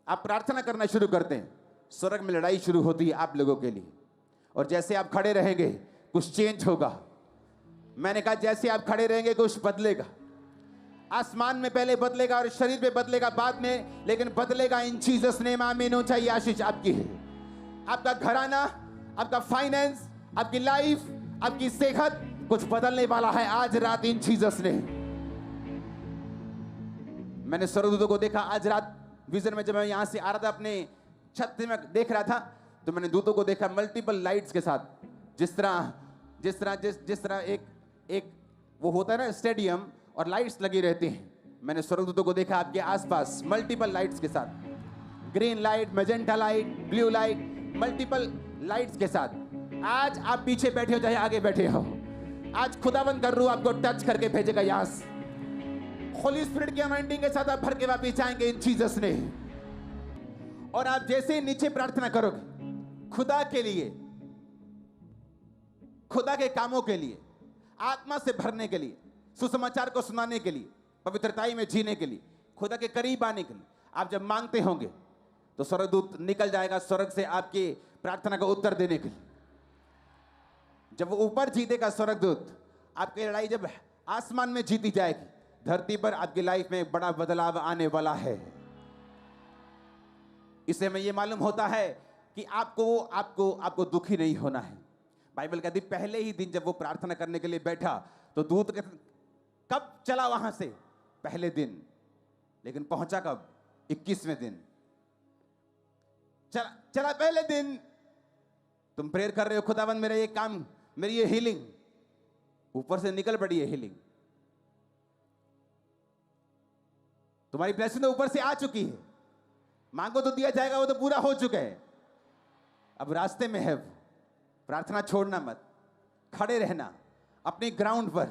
आप प्रार्थना करना शुरू करते हैं, स्वर्ग में लड़ाई शुरू होती है आप लोगों के लिए। और जैसे आप खड़े रहेंगे कुछ चेंज होगा। मैंने कहा जैसे आप खड़े रहेंगे कुछ बदलेगा। आसमान में पहले बदलेगा और शरीर पे बदलेगा बाद में, लेकिन बदलेगा इन जीसस नेम। आमीन। ऊंचा ये आशीष आपकी है। आपका घराना, आपका फाइनेंस, आपकी लाइफ, आपकी सेहत कुछ बदलने वाला है आज रात इन जीसस ने। मैंने स्वर्गदूतों को देखा आज रात विजन में। जब मैं यहां से आ रहा था अपने छत से मैं देख रहा था, तो मैंने दूतों को देखा मल्टीपल लाइट्स के साथ। जिस तरह एक वो होता है ना स्टेडियम और लाइट्स लगी रहती हैं, मैंने स्वर्गदूतों को देखा आपके आसपास मल्टीपल लाइट्स के साथ। Green light, magenta light, blue light, multiple lights के साथ। आज आप पीछे बैठे हो चाहे आगे बैठे हो, आज खुदावंद का रूह आपको टच करके भेजेगा यहां से। होली स्पिरिट की अनॉइंटिंग के साथ आप भर के वापस जाएंगे इन जीसस ने। और आप जैसे नीचे प्रार्थना करोगे खुदा के लिए, खुदा के कामों के लिए, आत्मा से भरने के लिए, सुसमाचार को सुनाने के लिए, पवित्रताई में जीने के लिए, खुदा के करीब आने के लिए, आप जब मांगते होंगे तो स्वर्गदूत निकल जाएगा स्वर्ग से आपकी प्रार्थना का उत्तर देने के लिए। जब वो ऊपर जीतेगा स्वर्गदूत, आपकी लड़ाई जब आसमान में जीती जाएगी, धरती पर आपकी लाइफ में बड़ा बदलाव आने वाला है। इससे हमें यह मालूम होता है कि आपको दुखी नहीं होना है। बाइबल कहती पहले ही दिन जब वो प्रार्थना करने के लिए बैठा तो दूत कब चला वहां से? पहले दिन। लेकिन पहुंचा कब? 21वें दिन। चला पहले दिन। तुम प्रेयर कर रहे हो, खुदावंद मेरा ये काम, मेरी ये हीलिंग, ऊपर से निकल पड़ी है हीलिंग। तुम्हारी ब्लेसिंग तो ऊपर से आ चुकी है, मांगो तो दिया जाएगा, वो तो पूरा हो चुका है। अब रास्ते में है। प्रार्थना छोड़ना मत, खड़े रहना अपनी ग्राउंड पर।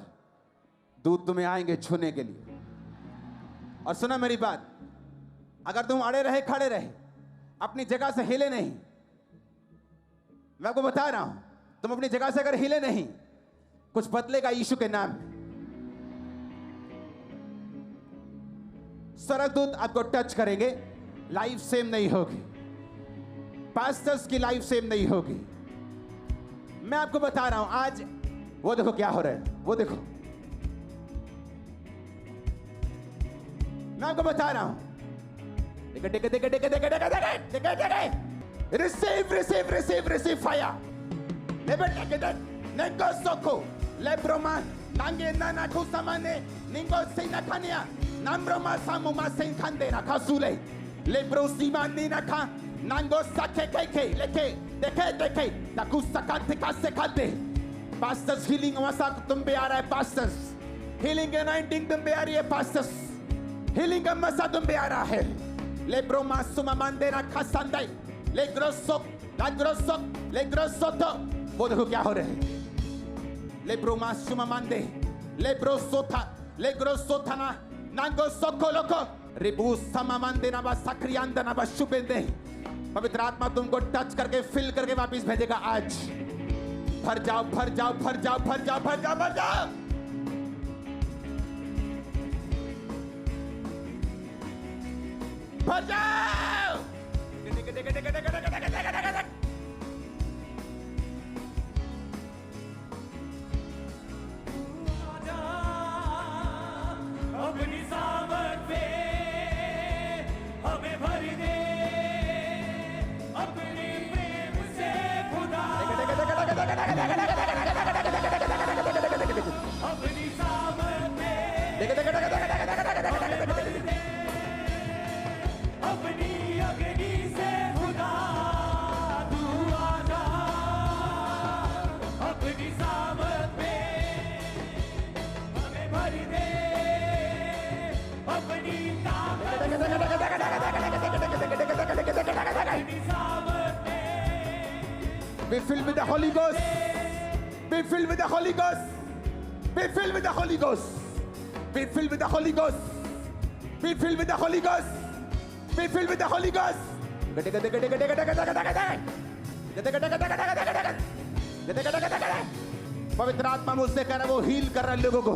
दूत तुम्हें आएंगे छूने के लिए। और सुना मेरी बात, अगर तुम अड़े रहे, खड़े रहे, अपनी जगह से हिले नहीं, मैं आपको बता रहा हूं, तुम अपनी जगह से अगर हिले नहीं, कुछ बदलेगा यीशु के नाम में। स्वर्गदूत आपको टच करेंगे, लाइफ सेम नहीं होगी, पास्टर्स की लाइफ सेम नहीं होगी। मैं आपको बता रहा हूं आज, वो देखो क्या हो रहा है, वो देखो, मैं आपको बता रहा हूं। Receive fire. नेगो सोको लेब्रोमा नांगे नाना कुसामाने निंगो सेनाखानिया नम्ब्रोमा सामुमा सेनखांदेना कासुले लेब्रोसीमा नीनाखा नांगो साके केके लेके देखे ताकुसा कांते कासे कांते। पास्टर्स हीलिंग वसा तुम पे आ रहा है। पास्टर्स हीलिंग एनाइंटिंग तुम पे आ रही है। पास्टर्स हीलिंग का मसा तुम पे आ रहा है। लेब्रोमा सुमा मांदेना खासांदाई लेग्रोसोतो। वो देखो क्या हो रहा है। लेब्रोमा सुमा मांदे लेग्रोसोथाना नांगो सोको लोको रिबू समा मांदेना बा सक्रियांदना बा शुबेंदे। पवित्र आत्मा तुमको टच करके फिल करके वापस भेजेगा आज। भर जाओ भर जाओ भर जाओ भर जाओ भर जाओ भर जाओ। भर जाओ। अपनी सामर्थ पे हमें भर दे, अपने प्रेम से खुदा। अपनी सामर्थ पे हमें भर दे, अपनी अग्नि से खुदा तू आजा। अपनी सामर्थ पे हमें भर दे, अपनी ताकत अपनी सामर्थ पे। Be filled with the Holy Ghost. Be filled with the Holy Ghost. Be filled with the Holy Ghost. Be filled with the Holy Ghost. Be filled with the Holy Ghost. Be filled with the Holy Ghost. पवित्र आत्मा मुझसे कह रहा है, वो heal कर रहा है लोगों को,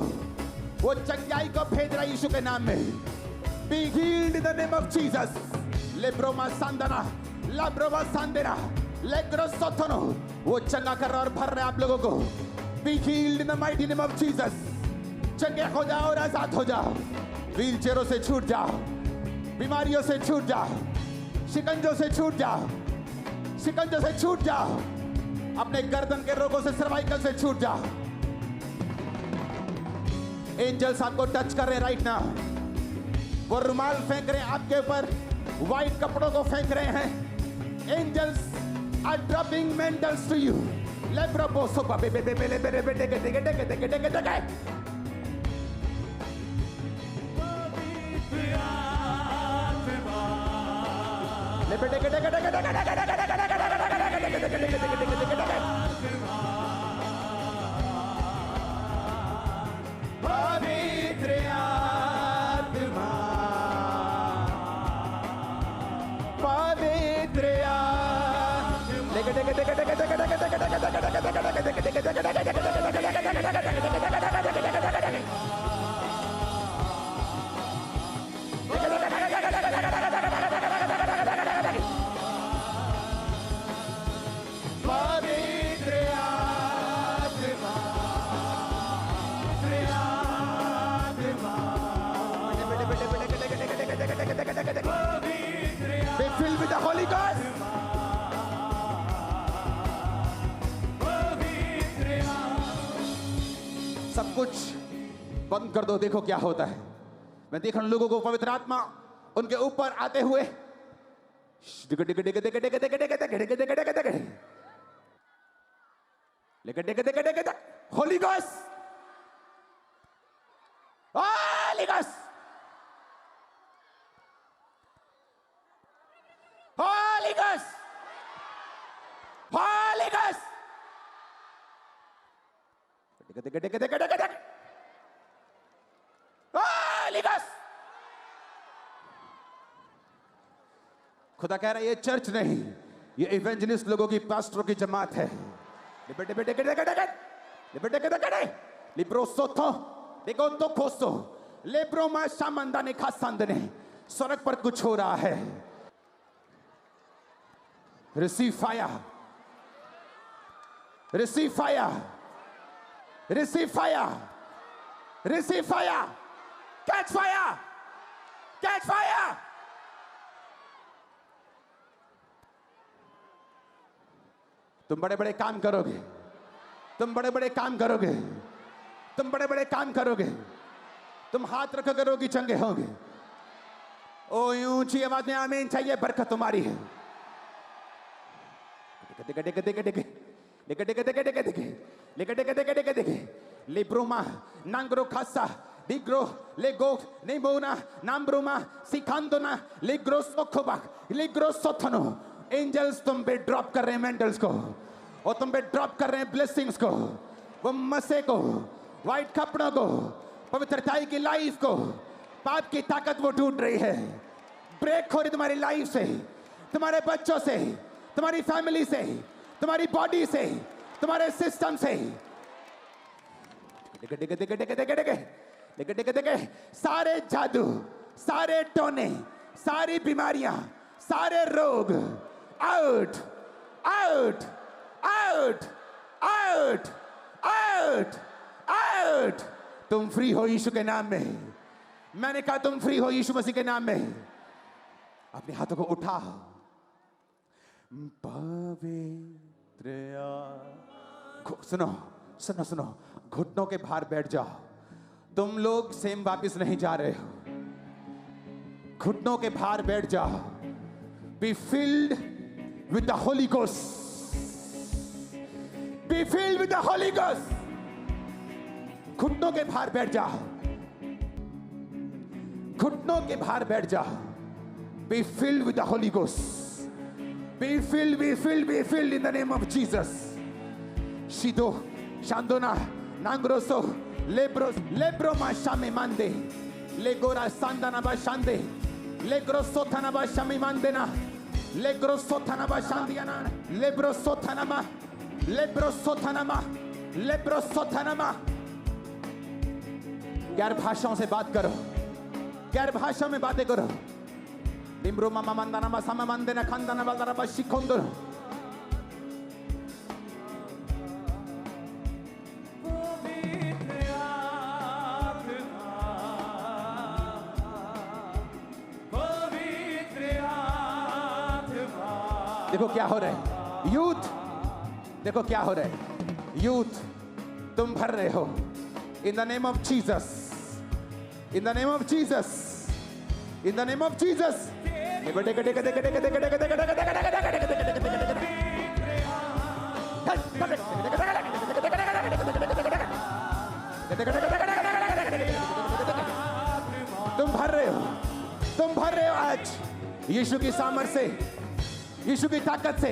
वो चंगाई को भेज रहा है यीशु के नाम में। Be healed in the name of Jesus. लेब्रोमा सांदना, लाब्रोमा सांदेना, लेग्रोसोथनो, वो चंगा कर रहा और भर रहा है आप लोगों को। Be healed in the mighty name of Jesus. चंगे हो जाओ और आजाद हो जाओ। व्हील चेयरों से छूट जाओ, बीमारियों से छूट जाओ, शिकंजों से छूट जाओ, शिकंजों से छूट जाओ, अपने गर्दन के रोगों से, सर्वाइकल से छूट जाओ। एंजल्स आपको टच कर रहे हैं राइट नाउ। वो रुमाल फेंक रहे हैं आपके ऊपर, व्हाइट कपड़ों को फेंक रहे हैं। Angels are dropping mantles to you. लेब्रो बोसो बाबे बेबे बेले बेरे बेटे के देके देके देके देके देके। ले बेटे के देके देके देके देके देके देके देके देके देके देके देके देके। पवित्र आत्मा, पवित्र आत्मा। देके देके देके देके देके देके देके देके देके देके देके देके Be filled with the Holy Ghost. सब कुछ बंद कर दो, देखो क्या होता है। मैं देख रहा हूं लोगों को पवित्र आत्मा उनके ऊपर आते हुए। Holi ghost, Holi ghost, Holy Ghost! Holy Ghost! Holy Ghost! खुदा कह रहा है ये चर्च नहीं, ये इवेंजलिस्ट लोगों की, पास्टरों की जमात है। स्वर्ग पर कुछ हो रहा है। Receive fire. Receive fire. Receive fire. Receive fire. Catch fire. Catch fire. तुम बड़े बड़े काम करोगे, तुम बड़े बड़े काम करोगे, तुम बड़े बड़े काम करोगे, तुम हाथ रखो करोगे, चंगे होगे। ओ ऊंची आवाज में आमीन चाहिए, बरकत तुम्हारी है। Libruma, Nangro Casa, Ligro, Lego, Nebona, Nambruma, Sikandona, Ligro Sokobak, Ligro Sotano. Angels तुम पे ड्रॉप कर रहे हैं मेंटल्स को, और तुम पे ड्रॉप कर रहे हैं ब्लेसिंग्स को, वो मसे को, व्हाइट कपड़ों को, पवित्रताई की लाइफ को। पाप की ताकत वो ढूंढ रही है। ब्रेक हो रही तुम्हारी लाइफ से, तुम्हारे बच्चों से, तुम्हारी फैमिली से, तुम्हारी बॉडी से, तुम्हारे सिस्टम से। सारे जादू, सारे टोने, सारी बीमारियां, सारे रोग out out out out out out. तुम फ्री हो यीशु के नाम में। मैंने कहा तुम फ्री हो यीशु मसीह के नाम में। अपने हाथों को उठाओ। पवित्र सुनो सुनो सुनो, घुटनों के भार बैठ जाओ। तुम लोग सेम वापिस नहीं जा रहे हो। घुटनों के भार बैठ जाओ। Be filled with the Holy Ghost. Be filled with the Holy Ghost. घुटनों के भार बैठ जाओ। घुटनों के भार बैठ जाओ। Be filled with the Holy Ghost. Be filled, be filled, be filled in the name of Jesus. Shido, Shandona, Nangroso, Lebros, Lebroma Shame Mande, Legora Sandana Bashande, Legrosotana Bashami Mandena, Legrosotana Bashandiana, Lebrosotanama, Lebrosotanama, Lebrosotanama. गैर भाषाओं से बात करो, गैर भाषा में बातें करो। Imbro mama mandana masama mandena khandana baldara bashikondor. पवित्र आत्मा पवित्र आत्मा देखो क्या हो रहा है यूथ, देखो क्या हो रहा है यूथ, तुम भर रहे हो in the name of Jesus, in the name of Jesus, in the name of Jesus. तुम भर रहे हो, तुम भर रहे हो आज यीशु की सामर्थ से, यीशु की ताकत से,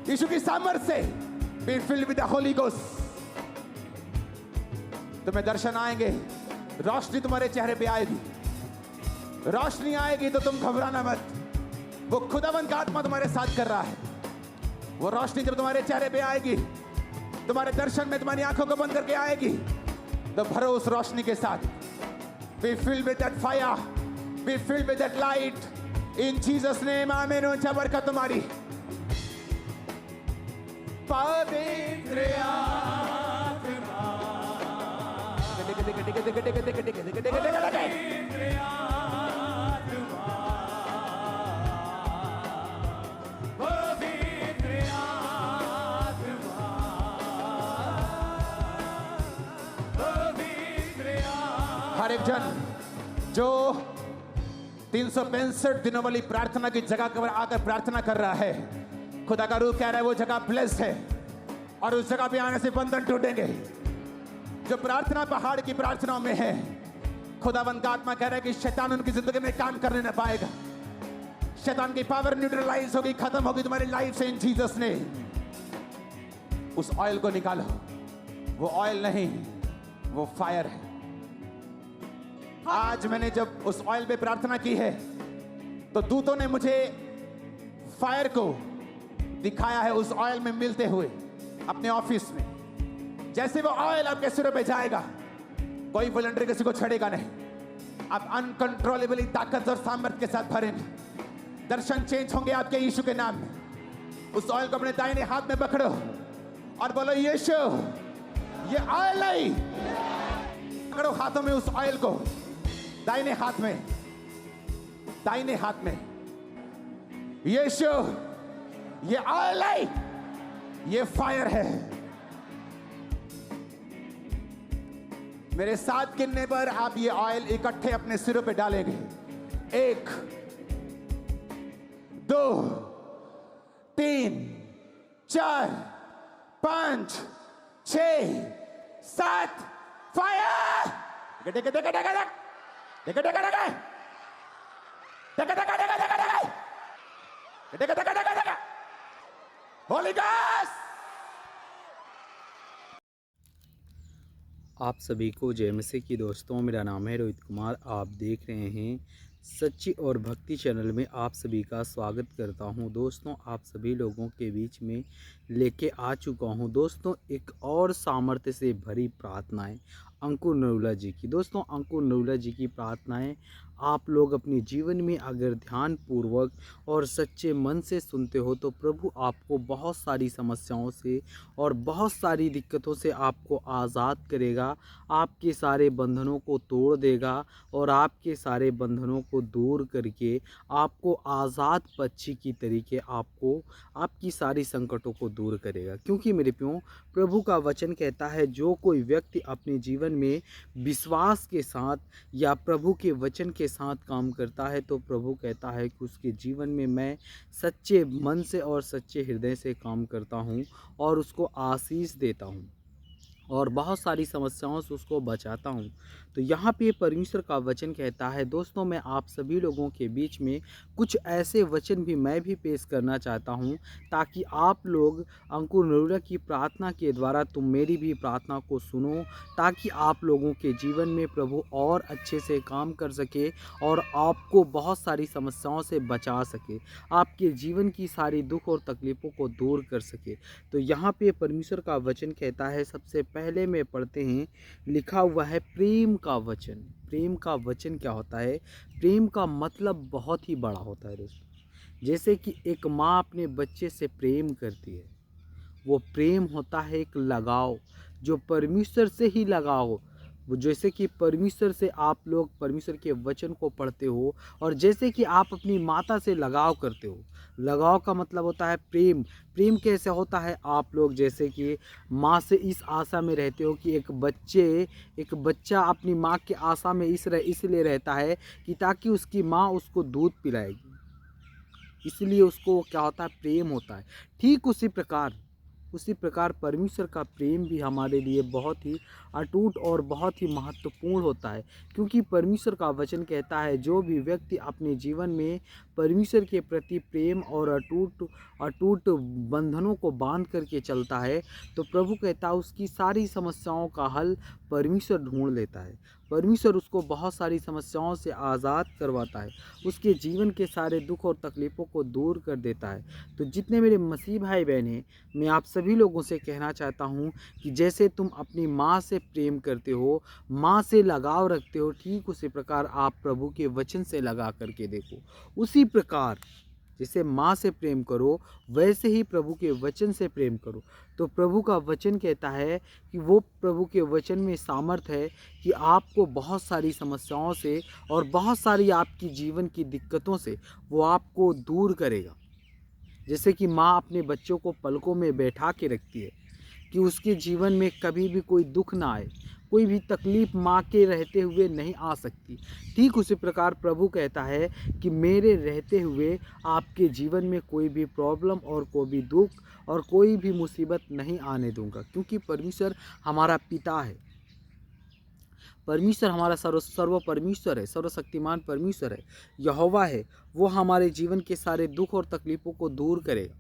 यीशु की सामर्थ से। Be filled with the Holi ghost. तुम्हें दर्शन आएंगे, रोशनी तुम्हारे चेहरे पे आएगी, रोशनी आएगी तो तुम घबराना मत। वो खुदावंद का आत्मा तुम्हारे साथ कर रहा है। वो रोशनी जब तुम्हारे चेहरे पे आएगी, तुम्हारे दर्शन में तुम्हारी आंखों को बंद करके आएगी, तो भरो उस रोशनी के साथ। Be filled with that fire, be filled with that light in Jesus name. आमीन। ऊंचा बरकत तुम्हारी। पवित्र आत्मा पवित्र आत्मा पवित्र आत्मा पवित्र हर एक जन जो 365 दिनों वाली प्रार्थना की जगह पर आकर प्रार्थना कर रहा है, खुदा का रूह कह रहा है वो जगह ब्लेस्ड है और उस जगह पे आने से बंधन टूटेंगे। जो प्रार्थना पहाड़ की प्रार्थनाओं में है, खुदावंद का आत्मा कह रहा है कि शैतान उनकी जिंदगी में काम करने न पाएगा। शैतान की पावर न्यूट्रलाइज होगी, खत्म होगी तुम्हारी लाइफ से इन जीसस ने। उस ऑयल को निकालो। वो ऑयल नहीं, वो फायर है। आज मैंने जब उस ऑयल पे प्रार्थना की है तो दूतों ने मुझे फायर को दिखाया है उस ऑयल में मिलते हुए अपने ऑफिस में। जैसे वो ऑयल आपके सिरों पे जाएगा, कोई वॉलंटियर किसी को छड़ेगा नहीं। आप अनकंट्रोलेबली ताकत और सामर्थ्य के साथ भरेंगे। दर्शन चेंज होंगे आपके यीशु के नाम में। उस ऑयल को अपने दाहिने हाथ में पकड़ो और बोलो यीशु ये ऑयल नहीं। पकड़ो हाथों में उस ऑयल को, दाहिने हाथ में, दाहिने हाथ में। यीशु ये ऑयल नहीं, ये फायर है। मेरे साथ गिनने पर आप ये ऑयल इकट्ठे अपने सिरों पे डालेंगे। 1 2 3 4 5 6 7 फायर। होली गॉस्ट। आप सभी को जय मसीह की दोस्तों, मेरा नाम है रोहित कुमार। आप देख रहे हैं सच्ची और भक्ति चैनल में आप सभी का स्वागत करता हूं। दोस्तों आप सभी लोगों के बीच में लेके आ चुका हूं दोस्तों एक और सामर्थ्य से भरी प्रार्थनाएं अंकुर नरूला जी की। दोस्तों अंकुर नरूला जी की प्रार्थनाएं आप लोग अपने जीवन में अगर ध्यान पूर्वक और सच्चे मन से सुनते हो तो प्रभु आपको बहुत सारी समस्याओं से और बहुत सारी दिक्कतों से आपको आज़ाद करेगा, आपके सारे बंधनों को तोड़ देगा और आपके सारे बंधनों को दूर करके आपको आज़ाद पक्षी की तरीके आपको आपकी सारी संकटों को दूर करेगा। क्योंकि मेरे प्रियो प्रभु का वचन कहता है जो कोई व्यक्ति अपने जीवन में विश्वास के साथ या प्रभु के वचन के साथ काम करता है तो प्रभु कहता है कि उसके जीवन में मैं सच्चे मन से और सच्चे हृदय से काम करता हूँ और उसको आशीष देता हूँ और बहुत सारी समस्याओं से उसको बचाता हूँ। तो यहाँ पे परमेश्वर का वचन कहता है दोस्तों मैं आप सभी लोगों के बीच में कुछ ऐसे वचन भी मैं भी पेश करना चाहता हूँ ताकि आप लोग अंकुर नरूला की प्रार्थना के द्वारा तुम मेरी भी प्रार्थना को सुनो, ताकि आप लोगों के जीवन में प्रभु और अच्छे से काम कर सके और आपको बहुत सारी समस्याओं से बचा सके, आपके जीवन की सारी दुख और तकलीफ़ों को दूर कर सके। तो यहाँ पे परमेश्वर का वचन कहता है सबसे पहले में पढ़ते हैं, लिखा हुआ है प्रेम का वचन। प्रेम का वचन क्या होता है? प्रेम का मतलब बहुत ही बड़ा होता है दोस्तों। जैसे कि एक माँ अपने बच्चे से प्रेम करती है, वो प्रेम होता है एक लगाव, जो परमेश्वर से ही लगाव हो। वो जैसे कि परमेश्वर से आप लोग परमेश्वर के वचन को पढ़ते हो, और जैसे कि आप अपनी माता से लगाव करते हो। लगाव का मतलब होता है प्रेम। प्रेम कैसे होता है? आप लोग जैसे कि माँ से इस आशा में रहते हो कि एक बच्चा अपनी माँ की आशा में इसलिए रहता है कि ताकि उसकी माँ उसको दूध पिलाएगी, इसलिए उसको क्या होता है? प्रेम होता है। ठीक उसी प्रकार परमेश्वर का प्रेम भी हमारे लिए बहुत ही अटूट और बहुत ही महत्वपूर्ण होता है, क्योंकि परमेश्वर का वचन कहता है जो भी व्यक्ति अपने जीवन में परमेश्वर के प्रति प्रेम और अटूट बंधनों को बांध करके चलता है, तो प्रभु कहता है उसकी सारी समस्याओं का हल परमेश्वर ढूंढ लेता है। परमेश्वर उसको बहुत सारी समस्याओं से आज़ाद करवाता है, उसके जीवन के सारे दुख और तकलीफ़ों को दूर कर देता है। तो जितने मेरे मसीह भाई बहन हैं, मैं आप सभी लोगों से कहना चाहता हूँ कि जैसे तुम अपनी माँ से प्रेम करते हो, माँ से लगाव रखते हो, ठीक उसी प्रकार आप प्रभु के वचन से लगा करके देखो। उसी प्रकार जैसे माँ से प्रेम करो, वैसे ही प्रभु के वचन से प्रेम करो। तो प्रभु का वचन कहता है कि वो प्रभु के वचन में सामर्थ है कि आपको बहुत सारी समस्याओं से और बहुत सारी आपकी जीवन की दिक्कतों से वो आपको दूर करेगा। जैसे कि माँ अपने बच्चों को पलकों में बैठा के रखती है कि उसके जीवन में कभी भी कोई दुख ना आए, कोई भी तकलीफ़ माँ के रहते हुए नहीं आ सकती। ठीक उसी प्रकार प्रभु कहता है कि मेरे रहते हुए आपके जीवन में कोई भी प्रॉब्लम और कोई भी दुख और कोई भी मुसीबत नहीं आने दूंगा, क्योंकि परमेश्वर हमारा पिता है। परमेश्वर हमारा सर्व परमेश्वर है, सर्वशक्तिमान परमेश्वर है, यहोवा है। वो हमारे जीवन के सारे दुख और तकलीफ़ों को दूर करेगा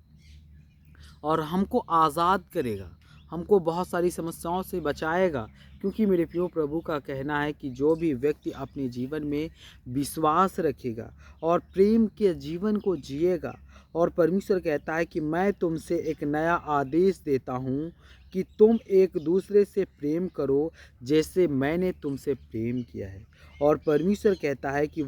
और हमको आज़ाद करेगा, हमको बहुत सारी समस्याओं से बचाएगा। क्योंकि मेरे प्रियो प्रभु का कहना है कि जो भी व्यक्ति अपने जीवन में विश्वास रखेगा और प्रेम के जीवन को जिएगा, और परमेश्वर कहता है कि मैं तुमसे एक नया आदेश देता हूँ कि तुम एक दूसरे से प्रेम करो जैसे मैंने तुमसे प्रेम किया है। और परमेश्वर कहता है कि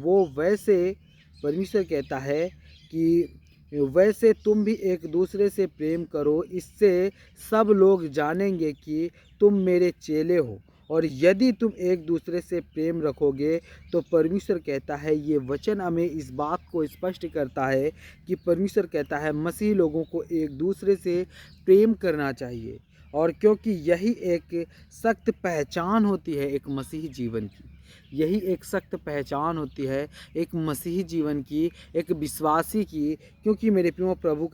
वैसे तुम भी एक दूसरे से प्रेम करो, इससे सब लोग जानेंगे कि तुम मेरे चेले हो। और यदि तुम एक दूसरे से प्रेम रखोगे, तो परमेश्वर कहता है, ये वचन हमें इस बात को स्पष्ट करता है कि परमेश्वर कहता है मसीह लोगों को एक दूसरे से प्रेम करना चाहिए। और क्योंकि यही एक सख्त पहचान होती है एक मसीही जीवन की, यही एक सख्त पहचान होती है एक मसीही जीवन की, एक विश्वासी की। क्योंकि मेरे प्रियो प्रभु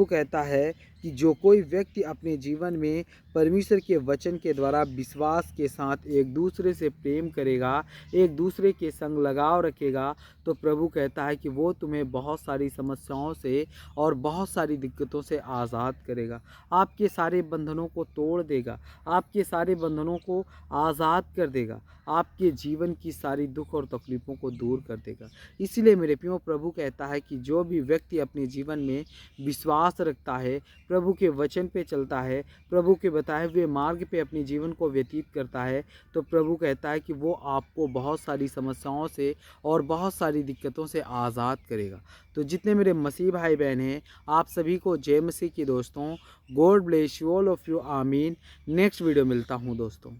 कहता है कि जो कोई व्यक्ति अपने जीवन में परमेश्वर के वचन के द्वारा विश्वास के साथ एक दूसरे से प्रेम करेगा, एक दूसरे के संग लगाव रखेगा, तो प्रभु कहता है कि वो तुम्हें बहुत सारी समस्याओं से और बहुत सारी दिक्कतों से आज़ाद करेगा, आपके सारे बंधनों को तोड़ देगा, आपके सारे बंधनों को आज़ाद कर देगा, आपके जीवन की सारी दुख और तकलीफ़ों को दूर कर देगा। इसलिए मेरे प्रियो प्रभु कहता है कि जो भी व्यक्ति अपने जीवन में विश्वास रखता है, प्रभु के वचन पे चलता है, प्रभु के बताए हुए मार्ग पे अपने जीवन को व्यतीत करता है, तो प्रभु कहता है कि वो आपको बहुत सारी समस्याओं से और बहुत सारी दिक्कतों से आज़ाद करेगा। तो जितने मेरे मसीह भाई बहन हैं, आप सभी को जय मसीह की दोस्तों। God bless you all of you. आमीन। नेक्स्ट वीडियो मिलता हूँ दोस्तों।